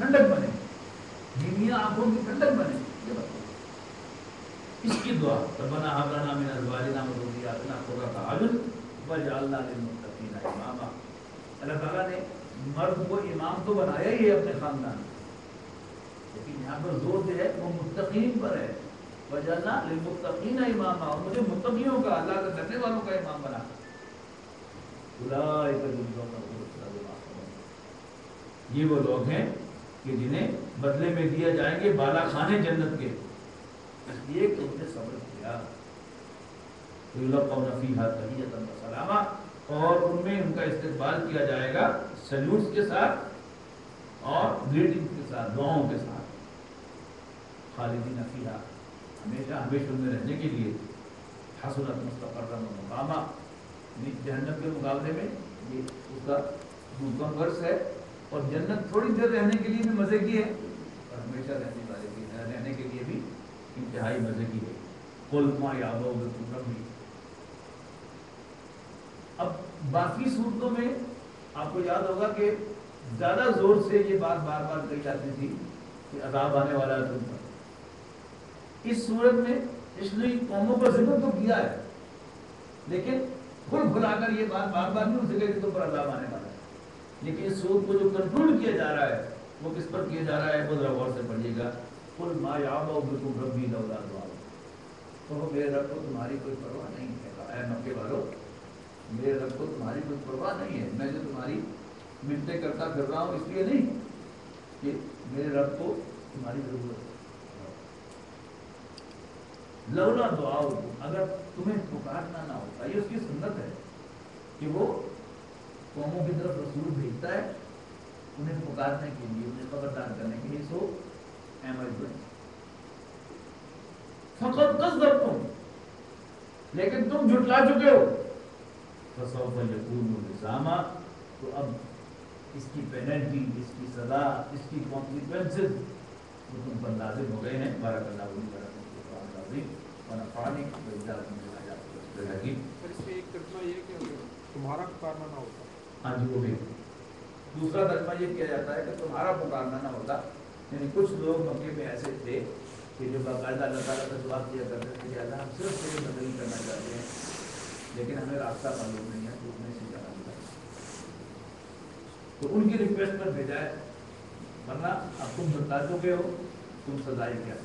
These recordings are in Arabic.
ٹھنڈک بنے، دینیا آنکھوں کی ٹھنڈک بنے. یہ بتاؤ اس کی دعا ربنا هب لنا من ازواجنا وذرياتنا قرۃ اعین واجعلنا للمتقین اماما. اللہ تعالیٰ نے مرد کو امام تو بنایا ہی ہے اپنے خاندان، لیکن یہاں پر زور جو ہے وہ متقین پر ہے. وجعلنا للمتقین اماما، اور مجھے متقیوں کا، اللہ کے ڈرنے والوں کا امام بنا. اولئک یجزون الغرفۃ بما صبروا، یہ وہ لوگ ہیں کہ جنہیں بدلے میں دیا جائیں گے بالا خانے جنت کے، اس لیے کہ انہوں نے صبر کیا. یلقون فیہا تحیۃ وسلاما، اور ان میں ان کا استقبال کیا جائے گا سلیوٹس کے ساتھ اور گریٹنگ کے ساتھ، دعاؤں کے ساتھ. خالدین فیہا، ہمیشہ ہمیشہ ان میں رہنے کے لیے. حسنت مستقرا و مقاما، جہنم کے مقابلے میں یہ اس کا دوسرا ورس ہے. اور جنت تھوڑی دیر رہنے کے لیے بھی مزے کی ہے، اور ہمیشہ رہنے کے لیے بھی انتہائی مزے کی ہے. قل ما یعبأ بکم ربی. اب باقی صورتوں میں آپ کو یاد ہوگا کہ زیادہ زور سے یہ بات بار بار کہی جاتی تھی کہ عذاب آنے والا ہے تم پر. اس صورت میں اس نے قوموں کا ذکر تو کیا ہے، لیکن کھل کھلا کر یہ بات بار بار نہیں اسے کہ تم پر عذاب آنے والا ہے. لیکن اس صورت کو جو کنکلوڈ کیا جا رہا ہے وہ کس پر کیا جا رہا ہے، وہ ذرا غور سے پڑھیے گا. قل ما یعبأ بکم ربی لولا دعاؤکم، تو میرے رب کو تمہاری کوئی پرواہ نہیں ہے. اے مکے والو، میرے رب کو تمہاری کوئی پرواہ نہیں ہے. میں جو تمہاری منتیں کرتا پھر رہا ہوں اس لیے نہیں کہ میرے رب کو تمہاری ضرورت ہے. لولا دعاؤکم، اگر تمہیں پکارنا نہ ہوتا. یہ اس کی سنت ہے کہ وہ قوموں کی طرف رسول بھیجتا ہے انہیں پکارنے کے لیے، انہیں خبردار کرنے کے لیے. سو am I doing؟ فقط کذبتم، لیکن تم جھٹلا چکے ہو. فسوف یکون لزاما، تو اب اس کی پینلٹی، اس کی سزا، اس کی کانسیکوینسز وہ تم پر لازم ہو گئے ہیں. بارک اللہ علیہ وسلم کے قرآن العظیم ونفعني بإجازة من الآيات الحکیم. اس میں ایک ترجمہ یہ کہ تمہارا پکارنا نہ ہوتا. ہاں جی، وہ بھی دوسرا ترجمہ یہ کیا جاتا ہے کہ تمہارا پکارنا نہ ہوتا. یعنی کچھ لوگ مکے میں ایسے تھے کہ جو باقاعدہ اللہ تعالیٰ سے دعا کیا کرتے تھے کہ اللہ ہم صرف تیری مدد کرنا چاہتے ہیں، لیکن ہمیں راستہ معلوم نہیں ہے، تو انہیں سے جانا ہوتا ہے. تو ان کی ریکویسٹ پر بھیجا ہے، ورنہ اب تم بتا چکے ہو، تم سزائے کیا.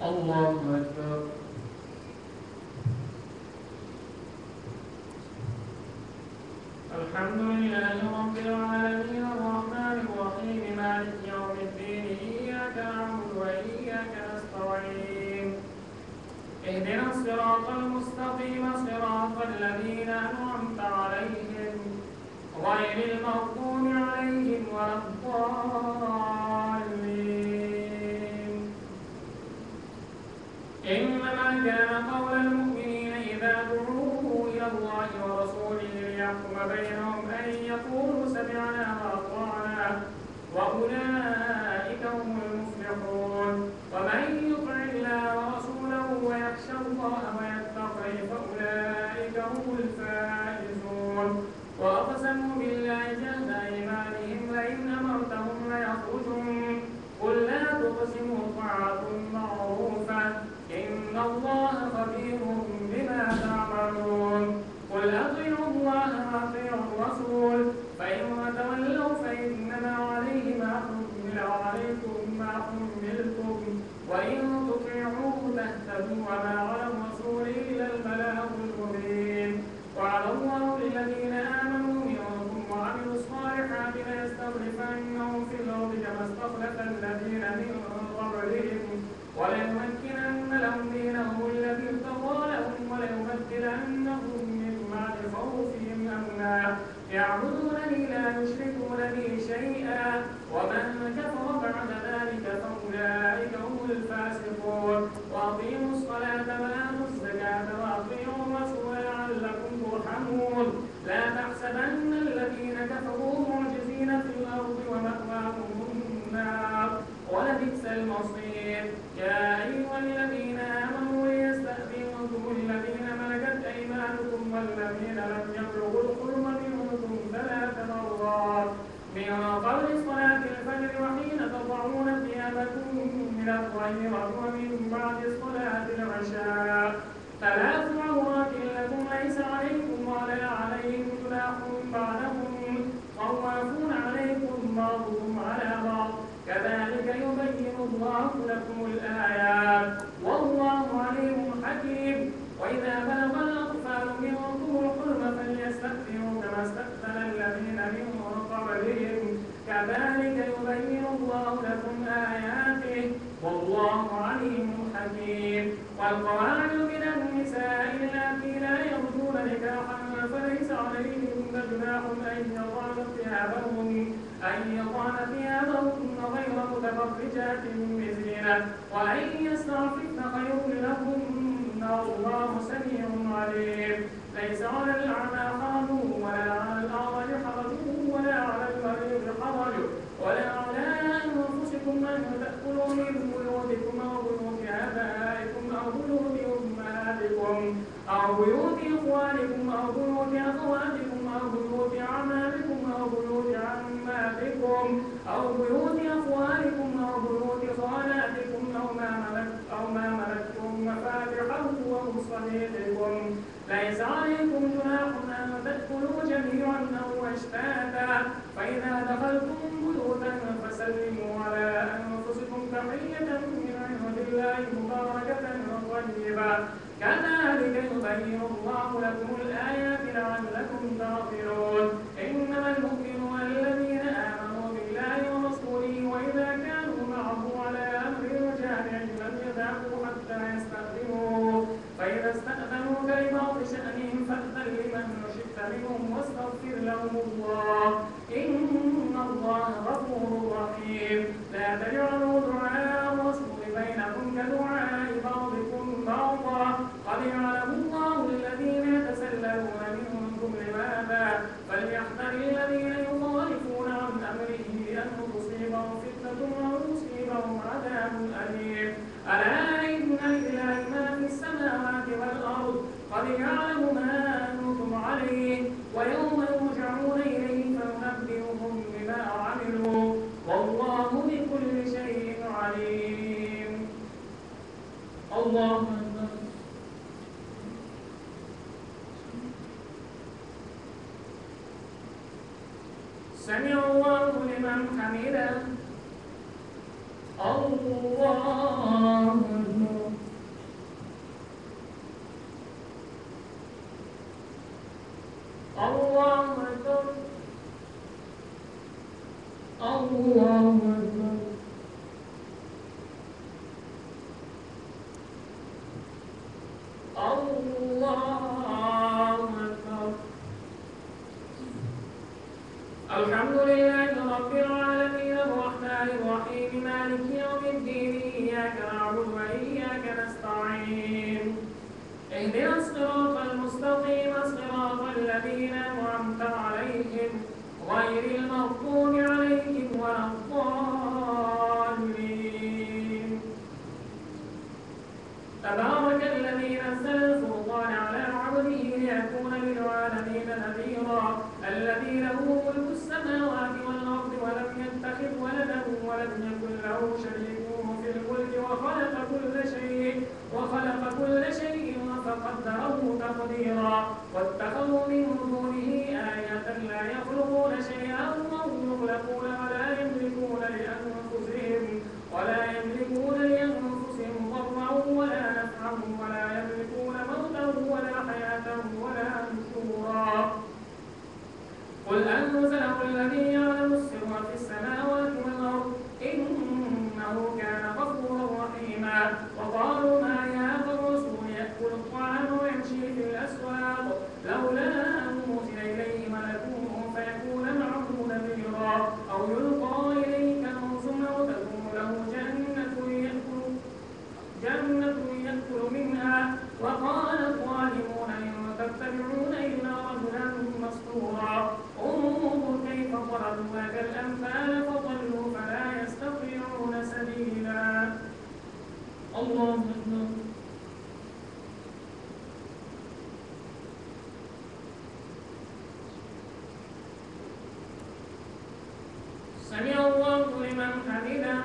الله أكبر. الحمد لله رب العالمين الرحمن الرحيم مالك يوم الدين إياك نعبد وإياك نستعين اهدنا الصراط المستقيم صراط الذين أنعمت عليهم غير المغضوب عليهم ولا الضالين. إنما كان قول المؤمنين إذا دعوا إلى الله ورسوله ليحكم بينهم أن يقولوا سمعنا وأطعنا وأولئك هم المفلحون. ومن يطع الله ورسوله ويخشى الله ويتقه فأولئك هم الفائزون. وأقسموا بالله جهد أيمانهم لئن أمرتهم ليخرجن قل لا تقسموا طاعة معروفة إن الله خبير بما تعملون. قل أطيعوا الله وأطيعوا الرسول فإن تولوا فإنما عليه ما حمل وعليكم ما حملتم وإن تطيعوه تهتدوا وما على الرسول إلا البلاغ المبين. وعلى الله الذين آمنوا منكم وعملوا الصالحات ليستخلفنهم في الأرض كما استخلف الذين من قبلهم وليمكنن لهم دينهم الذي ارتضى لهم وليبدلنهم من بعد خوفهم أمنا يعبدونني لا يشركون بي شيئا ومن كفر بعد ذلك فأولئك هم الفاسقون. وأقيموا الصلاة وآتوا الزكاة وأطيعوا الرسول لعلكم ترحمون. لا تحسبن الذين كفروا معجزين في الأرض ومأواهم النار ولبئس المصير. يا أيها الذين آمنوا ليستأذنكم الذين ملكت أيمانكم والذين لم يبلغوا الحلم منكم 3 مرات من قبل صلاة الفجر وحين تضعون ثيابكم من الظهيرة ومن بعد صلاة العشاء 3 عورات لكم ليس عليكم ولا عليهم جناح بعدهم طوافون عليكم بعضكم على بعض كذلك يبين الله لكم الآيات والله عليم حكيم. وإذا بلغ الأطفال منكم الحلم فليستأذنوا كما استأذن الذين من قبلهم كذلك يبين الله لكم آياته والله عليم حكيم. والقواعد من النساء اللاتي لا يرجون نكاحا فليس عليهن جناح أن يضعن ثيابهن غير متبرجات بزينة وأن يستعففن خير لهن والله سميع عليم. ليس على الأعمى حرج ولا على الأعرج حرج ولا على المريض حرج ولا على أنفسكم أن تأكلوا من بيوتكم أو بيوت آبائكم أو بيوت أمهاتكم أو بيوت إخوانكم أو بيوت أخواتكم أو بيوت أعمامكم أو بيوت عماتكم أو بيوت أخوانكم أو بيوت خالاتكم أو ما ملكتم مفاتحه أو صديقكم. ليس عليكم جناح أن تأكلوا جميعا أو أشتاتا فإذا دخلتم بيوتا فسلموا على أنفسكم تحية من عند الله مباركة طيبة كذلك يبين الله لكم الآيات لعلكم تعقلون. إنما المؤمنون الذين آمنوا بالله ورسوله وإذا كانوا معه على أمر جامع لم يذهبوا حتى يستأذنوه فإذا استأذنوك لبعض شأنهم فأذن لمن شئت منهم واستغفر لهم الله إن الله غفور رحيم. لا تجعلوا دعاء الرسول بينكم كدعاء بعضكم بعضا قد يعلم الله الذين يتسللون منكم لواذا فليحذر الذين يخالفون عن أمره أن تصيبهم فتنة أو يصيبهم عذاب أليم. ألا إن لله ما في السماوات والأرض قد يعلم ما أنتم عليه ويوم يرجعون إليه فينبئهم بما عملوا والله بكل شيء عليم. الله أكبر. سمع الله لمن حمده الله أكبر. الله أكبر. الله أكبر. الحمد لله رب العالمين الرحمن الرحيم مالك يوم الدين إياك نعبد وإياك نستعين اهدنا الصراط المستقيم صراط الذين أنعمت عليهم غير المغضوب عليهم ولا الضالين. تبارك الذي نزل الفرقان على عبده ليكون للعالمين نذيرا الذي له ملك السماوات والأرض ولم يتخذ ولدا ولم يكن له شريك في الملك وخلق كل شيء فقدره تقديرا واتخذوا من دونه آية لا يخلقون شيئا وهم يخلقون ولا يملكون لأنفسهم ضرا ولا نفعا ولا يملكون موتا ولا حياة ولا نشورا. قل أنزله الذي يعلم السر في السماوات والأرض إنه كان غفورا رحيما. وقالوا ما لهذا الرسول يأكل الطعام ويمشي في الأسواق لولا أنزل إليه ملك فيكون معه نذيرا أو يلقى إليه كنز أو تكون له جنة يأكل منها. وقال الظالمون إن تتبعون إلا رجلا مسحورا. انظر كيف ضربوا لك الأمثال فضلوا فلا يستطيعون سبيلا. الله أكبر. سمع الله لمن حمده.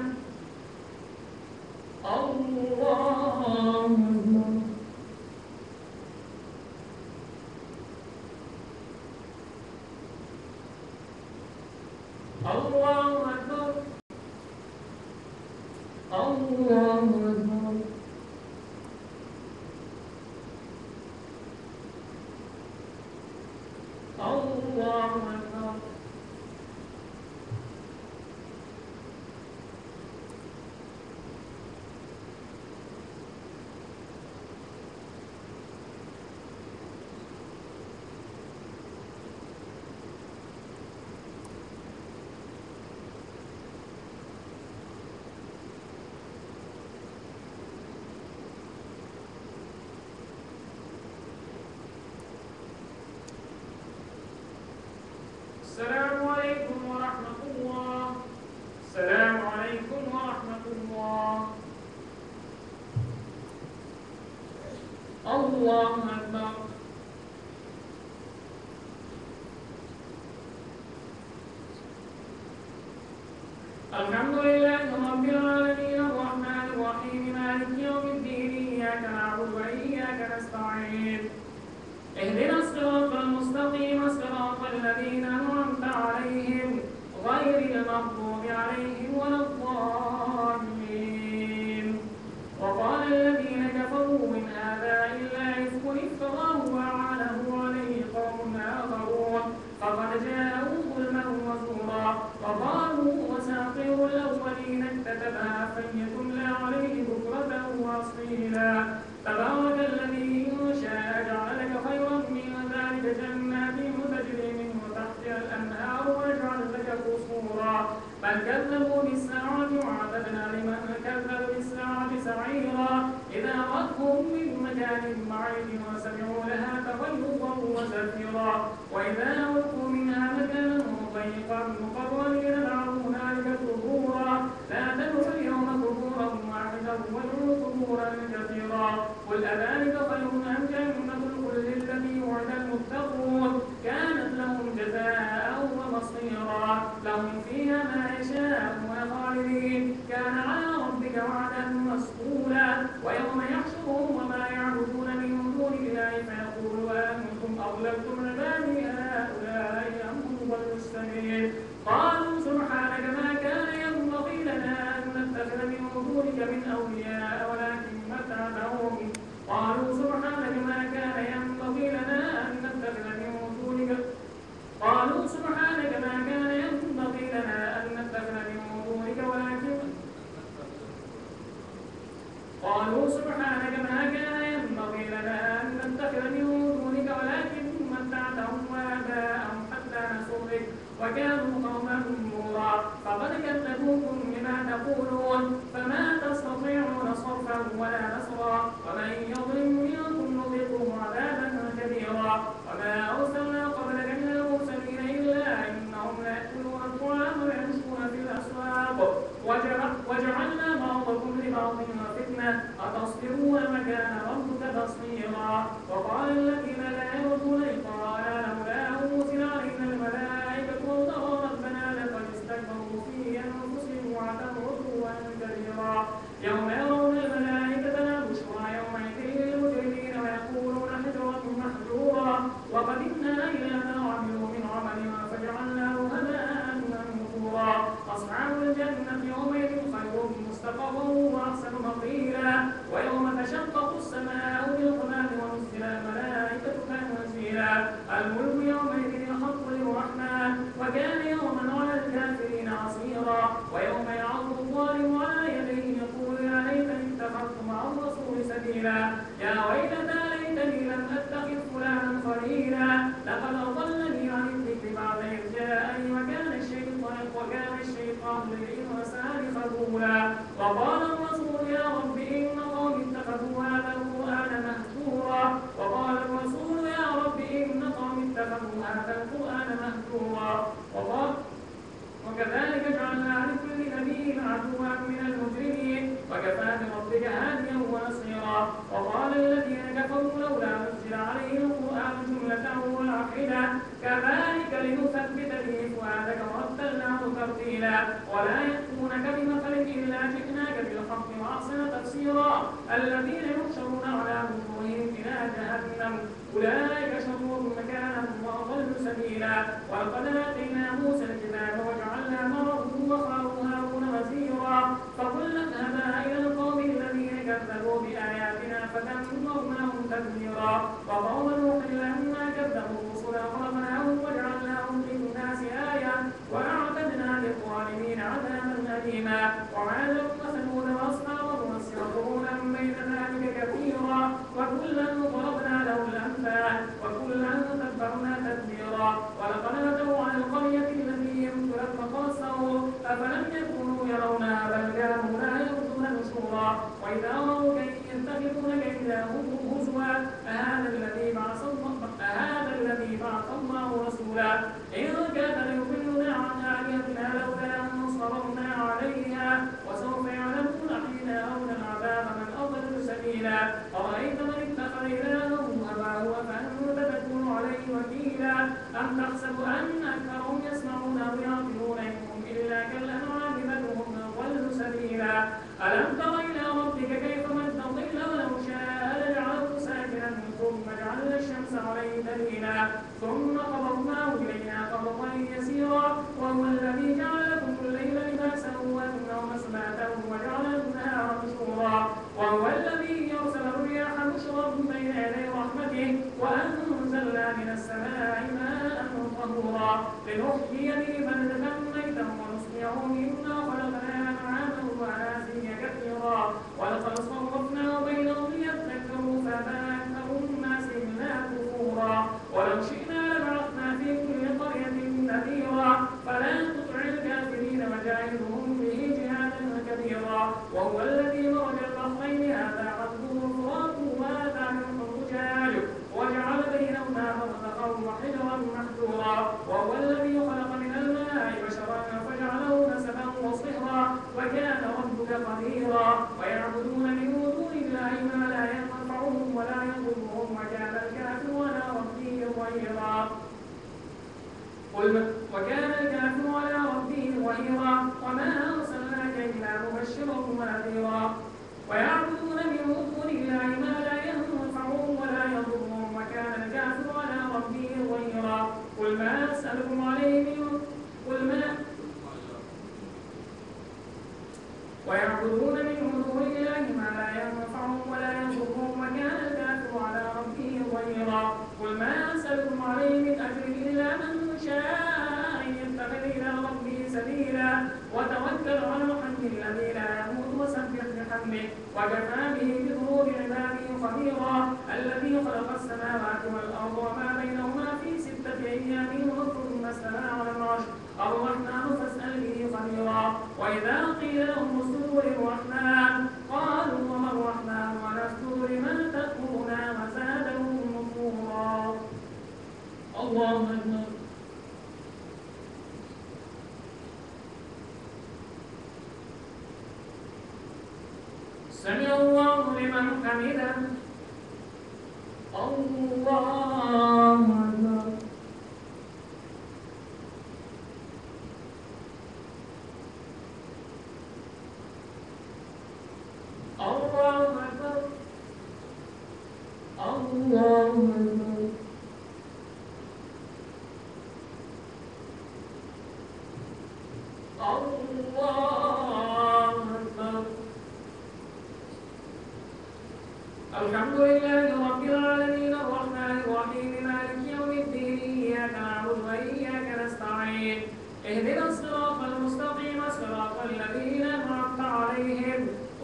الله أكبر. الله أكبر. الله أكبر. الله أكبر. السلام عليكم ورحمة الله. السلام عليكم ورحمة الله. الله أكبر. الحمد لله رب العالمين الرحمن الرحيم مالك يوم الدين إياك نعبد وإياك نستعين اهدنا الصراط المستقيم صراط الذين أنعمت عليهم غير المغضوب عليهم ولا الضالين. وقال الذين كفروا إن هذا إلا إفك افتراه وأعانه عليه قوم آخرون فقد جاءوا ظلما وزورا. وقالوا أساطير الأولين اكتتبها فليتملى عليه بكرة وأصيلا. تبارك الذي إن شاء جعل لك خيرا من ذلك جنات تجري من تحتها الأنهار ويجعل لك قصورا. بل كذبوا بالساعة وأعتدنا لمن كذب بالساعة سعيرا. إذا رأتهم من مكان بعيد وسمعوا لها تغيظا وزفيرا. وإذا ألقوا منها مكانا ضيقا مقرنين دعوا هنالك ثبورا. لا تدعوا اليوم ثبورا واحدا وادعوا ثبورا كثيرا. قل أذلك خير أم جنة الخلد التي وعد المتقون كانت لهم جزاء ومصيرا. لهم فيها ما يشاءون خالدين كان على ربك وعدا مسئولا. ويوم يحشرهم وما يعبدون من دون الله فيقول أأنتم أضللتم عبادي هؤلاء أم هم ضلوا السبيل. قالوا سبحانك ما كان ينبغي لنا أن نتخذ من دونك من أولياء ولكن متعتهم. قالوا سبحانك ما كان ينبغي لنا أن نتخذ من دونك وكانوا قوما بورا فقد كذبوكم بما تقولون فما تستطيعون صرفا ولا نصرا ومن يظلم منكم نذقه عذابا كبيرا وما أرسلنا قبلك من المرسلين إلا إنهم ليأكلون الطعام ويمشون في الأسواق وجعلنا بعضكم لبعض فتنة أتصبرون وكان ربك بصيرا وقال الذين لا يرجون لقاءنا لولا أنزل علينا الملائكة وترى ربنا لقد استكبروا في أنفسهم وعتوا عتوا كبيرا يوم يرون الملائكة لا بشرى يومئذ للمجرمين ويقولون حجرا محجورا وقدمنا إلى ما عملوا من عمل فجعلناه هباء منثورا أصحاب الجنة يومئذ خير مستقرا وأحسن مقيلا ويوم تشقق السماء بالغمام ونزل الملائكة تنزيلا الملك يومئذ الحق للرحمن وكان يوما على الكافرين عسيرا ويوم يعض الظالم على يديه يقول يا ليتني اتخذت مع الرسول سبيلا يا ويلتى ليتني لم اتخذ فلانا خليلا لقد اضلني عن الذكر بعد اذ جاءني وكان الشيطان للانسان خذولا وقال الرسول يا رب ان قومي اتخذوا هذا القران مهجورا وقال الرسول يا رب ان قومي اتخذوا هذا القران مهجورا وكذلك جعلنا لكل نبي عدوا من المجرمين وكفى بربك هاديا ونصيرا وقال الذين كفروا لولا نزل عليه القرآن جملة واحدة كذلك لنثبت به فؤادك ورتلناه ترتيلا ولا يأتونك بمثل إلا جئناك بالحق وأحسن تفسيرا الذين يحشرون على وجوههم إلى جهنم أولئك شر مكانا وأضل سبيلا ولقد آتينا موسى الكتاب وجعلنا معه أخاه هارون وزيرا فقلنا اذهبا إلى القوم الذين كذبوا بآياتنا فدمرناهم تدميرا وقوم نوح لما كذبوا الرسل أغرقناهم وجعلناهم للناس آية وأعتدنا للظالمين عذابا أليما وعادا وثمود وأصحاب الرس وقرونا بين ذلك كثيرا وكلا ضربنا له الأمثال وكلا تبرنا تدبيرا ولقد أتوا على القرية التي أمطرت فقاسوا أفلم يكونوا يرونها بل كانوا لا يرجون نشورا وإذا رأوك يتخذونك إلا هزوا أهذا الذي بعث الله رسولا إن كان ليضلنا عن آلهتنا لولا أن صبرنا عليها وسوف يعلمون حين يرون العذاب من أضل سبيلا أرأيت من اتخذ إلهه هواه أفأنت تكون عليه وكيلا أم تحسب أن أكثرهم يسمعون أو يعقلون إنهم إلا كالأنعام بل هم أضل سبيلا ألم تر إلى ربك كيف مد الظل ولو شاء لجعله ساكنا ثم جعلنا الشمس عليه دليلا ثم قبضناه إلينا قبضا يسيرا وهو الذي جعل لكم الليل لباسا والنوم سباتا وجعل النهار نشورا وهو الذي يرسل الرياح بشرا بين يدي رحمته وأنزلنا من السماء ماء طهورا لنحيي به بلدة ميتا ونسقيه مما خلقنا أنعاما وأناسيا كثيرا ولقد صرفنا بينهم ليذكروا فما أكثر الناس إلا كفورا ولو شئنا لبعثنا في كل قرية نذيرا فلا تطع الكافرين وجاهدهم به جهادا كبيرا وهو الذي مرج البحرين هذا عذب فرات وهذا ملح أجاج وجعل بينهما برزخا وحجرا محجورا وهو الذي خلق من الماء بشرا فجعله نسبا وصهرا وكان ربك قديرا ويعبدون من دون الله ما لا ينفعهم ولا يضرهم وكان الكافر على ربه ظهيرا وكان الكافر على ربه ظهيرا وما أرسلناك إلا مبشرا ونذيرا ويعبدون من دون الله ما لا ينفعهم ولا يضرهم وكان الكافر على ربه ظهيرا قل ما أسألكم عليه من ويعبدون من دون الله ما لا ينفعهم ولا يضرهم وكان الكافر على ربه ظهيرا قل ما أسألكم عليه من أجر إلا من شاء أن يتخذ إلى ربه سبيلا وتوكل على الحي الذي لا يموت وسبح بحمده وكفى به بذنوب عباده خبيرا الذي خلق السماوات والأرض وما بينهما في 6 أيام ثم استوى على العرش سمع الله لمن حمده الله أكبر الله أكبر الله أكبر الله أكبر الحمد لله رب العالمين الرحمن الرحيم مالك يوم الدين إياك نعبد وإياك نستعين اهدنا الصراط المستقيم صراط الذين أنعمت عليهم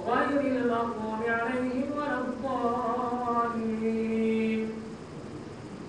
غير المغضوب عليهم ولا الضالين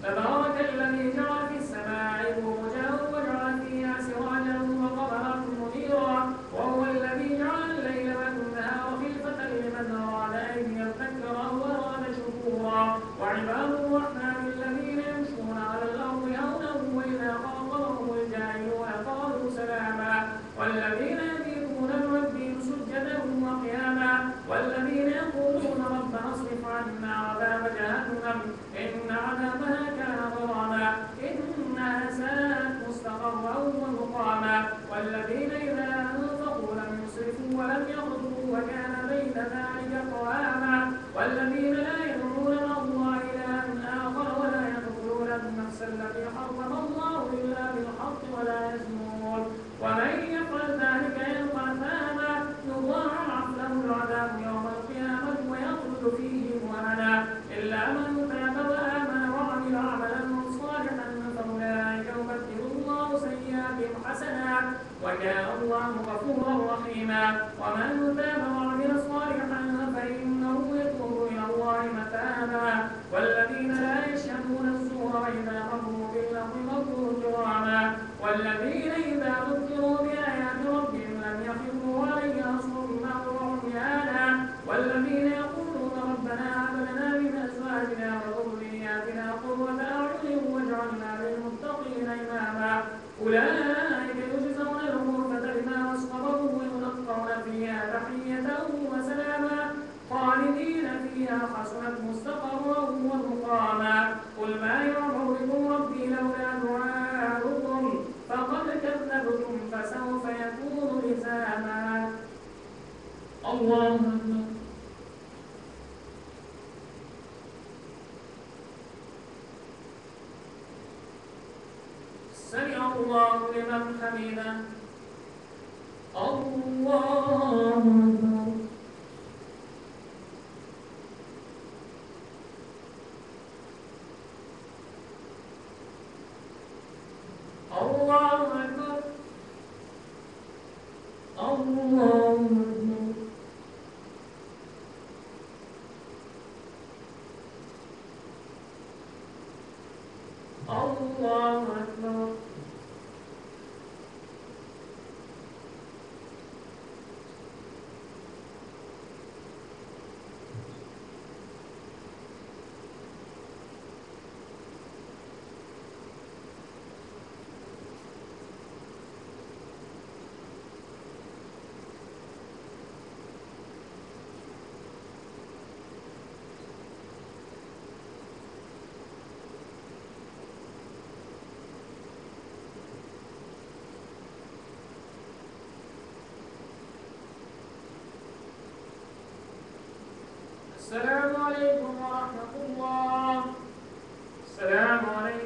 تبارك الذي جعل في السماء بروجا وجعل فيها سراجا وقمرا منيرا وهو الذي جعل الليل والنهار خلفة لمن أراد أن يذكر أو أراد شكورا وعباد الرحمن الذين يمشون على الأرض هونا وإذا خاطبهم الجاهلون قالوا سلاما والذين يبيتون لربهم سجدا وقياما والذين يقولون ربنا اصرف عنا عذاب جهنم إن عذابها كان غراما إنها ساءت مستقرا ومقاما والذين إذا أنفقوا لم يسرفوا ولم يقتروا وكان بين ذلك قواما والذين لا يدعون مع الله إلها آخر ولا يقتلون النفس التي حرم الله إلا بالحق ولا يزنون ومن يفعل ذلك يلقى أثاما يضاعف له العذاب يوم القيامة ويخلد فيه مهانا إلا من تاب وآمن وعمل عملا صالحا فأولئك يبدل الله سيئاتهم حسنات وكان الله غفورا رحيما ومن تاب وعمل صالحا فإنه يتوب إلى الله متابا والذين لا يشهدون الزور وإذا مروا باللغو مروا كراما والذين إذا ذكروا بآيات ربهم لم يخروا عليها صما وعميانا والذين يقولون ربنا هب لنا من أزواجنا وذرياتنا قرة أعين واجعلنا للمتقين إماما أولئك يجزون الغرفة بما صبروا ويلقون فيها تحية وسلاما خالدين فيها حسنت مستقرا ومقاما قل ما يعبر بكم ربي لولا دعاؤكم فقد كذبتم فسوف يكون لزاما الله أكبر سمع الله لمن حمده الله أكبر الله أكبر الله أكبر الله أكبر السلام عليكم ورحمة الله. السلام عليكم